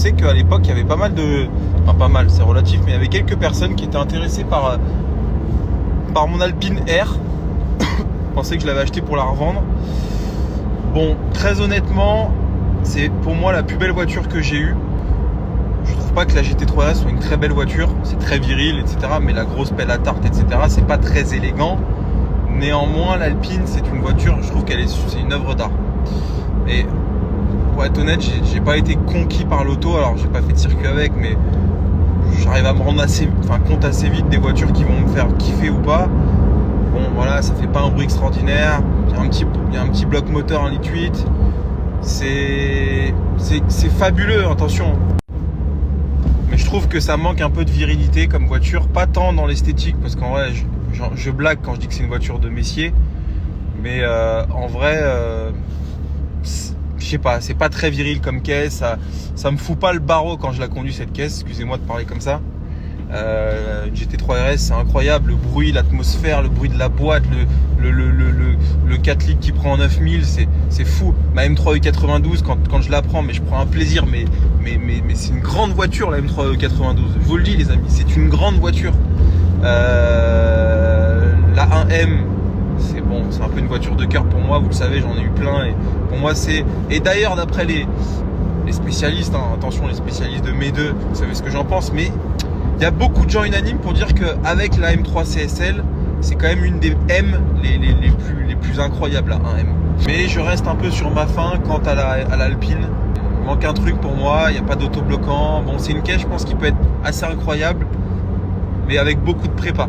sais qu'à l'époque, il y avait pas mal de... Enfin, pas mal, c'est relatif, mais il y avait quelques personnes qui étaient intéressées par mon Alpine R. Je pensais que je l'avais acheté pour la revendre. Bon, très honnêtement, c'est pour moi la plus belle voiture que j'ai eue. Je trouve pas que la GT3 RS soit une très belle voiture. C'est très viril, etc. Mais la grosse pelle à tarte, etc., c'est pas très élégant. Néanmoins, l'Alpine, c'est une voiture, je trouve c'est une œuvre d'art. Et pour être honnête, j'ai pas été conquis par l'auto. Alors, j'ai pas fait de circuit avec, mais j'arrive à me rendre compte assez vite des voitures qui vont me faire kiffer ou pas. Bon, voilà, ça fait pas un bruit extraordinaire. Il y a un petit bloc moteur 1,8 litre. C'est fabuleux, attention. Mais je trouve que ça manque un peu de virilité comme voiture. Pas tant dans l'esthétique, parce qu'en vrai, je blague quand je dis que c'est une voiture de messier. Mais en vrai, je sais pas, c'est pas très viril comme caisse. Ça me fout pas le barreau quand je la conduis cette caisse. Excusez-moi de parler comme ça. Une GT3 RS, c'est incroyable. Le bruit, l'atmosphère, le bruit de la boîte, le 4 litres qui prend en 9000, c'est fou. Ma M3 E92, quand je la prends, mais je prends un plaisir. Mais c'est une grande voiture, la M3 E92. Je vous le dis, les amis, c'est une grande voiture. La 1M, c'est bon, c'est un peu une voiture de cœur pour moi. Vous le savez, j'en ai eu plein. Et pour moi, c'est. Et d'ailleurs, d'après les spécialistes, hein, attention, les spécialistes de mes deux, vous savez ce que j'en pense, mais il y a beaucoup de gens unanimes pour dire qu'avec la M3 CSL, c'est quand même une des M les plus incroyables, la 1M. Mais je reste un peu sur ma faim quant à l'Alpine. Il manque un truc pour moi, il n'y a pas d'autobloquant. Bon, c'est une caisse, je pense, qui peut être assez incroyable, mais avec beaucoup de prépa.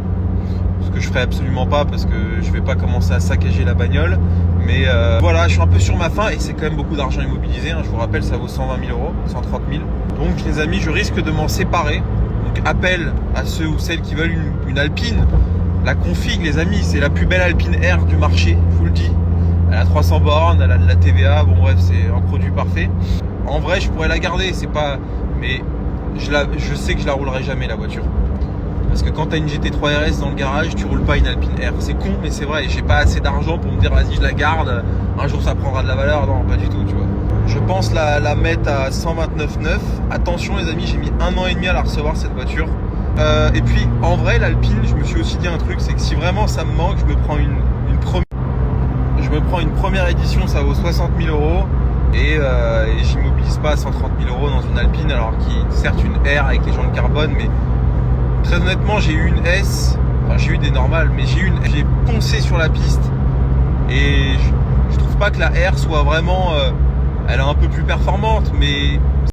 Ce que je ferai absolument pas parce que je vais pas commencer à saccager la bagnole. Mais voilà, je suis un peu sur ma faim et c'est quand même beaucoup d'argent immobilisé. Hein. Je vous rappelle, ça vaut 120 000 euros, 130 000. Donc les amis, je risque de m'en séparer. Donc appel à ceux ou celles qui veulent une Alpine. La config, les amis, c'est la plus belle Alpine R du marché, je vous le dis. Elle a 300 bornes, elle a de la TVA, bon bref, c'est un produit parfait. En vrai, je pourrais la garder, c'est pas... Mais je sais que je la roulerai jamais, la voiture. Parce que quand tu as une GT3 RS dans le garage, tu roules pas une Alpine R. C'est con, mais c'est vrai. J'ai pas assez d'argent pour me dire, vas-y, je la garde. Un jour, ça prendra de la valeur. Non, pas du tout, tu vois. Je pense la mettre à 129,9. Attention, les amis, j'ai mis 1 an et demi à la recevoir, cette voiture. Et puis, en vrai, l'Alpine, je me suis aussi dit un truc, c'est que si vraiment ça me manque, je me prends une première édition, ça vaut 60 000 euros. Et j'immobilise pas 130 000 euros dans une Alpine, alors qui certes une R avec les jantes carbone, mais très honnêtement, j'ai eu une S, enfin j'ai eu des normales, mais j'ai poncé sur la piste et je trouve pas que la R soit vraiment, elle est un peu plus performante, mais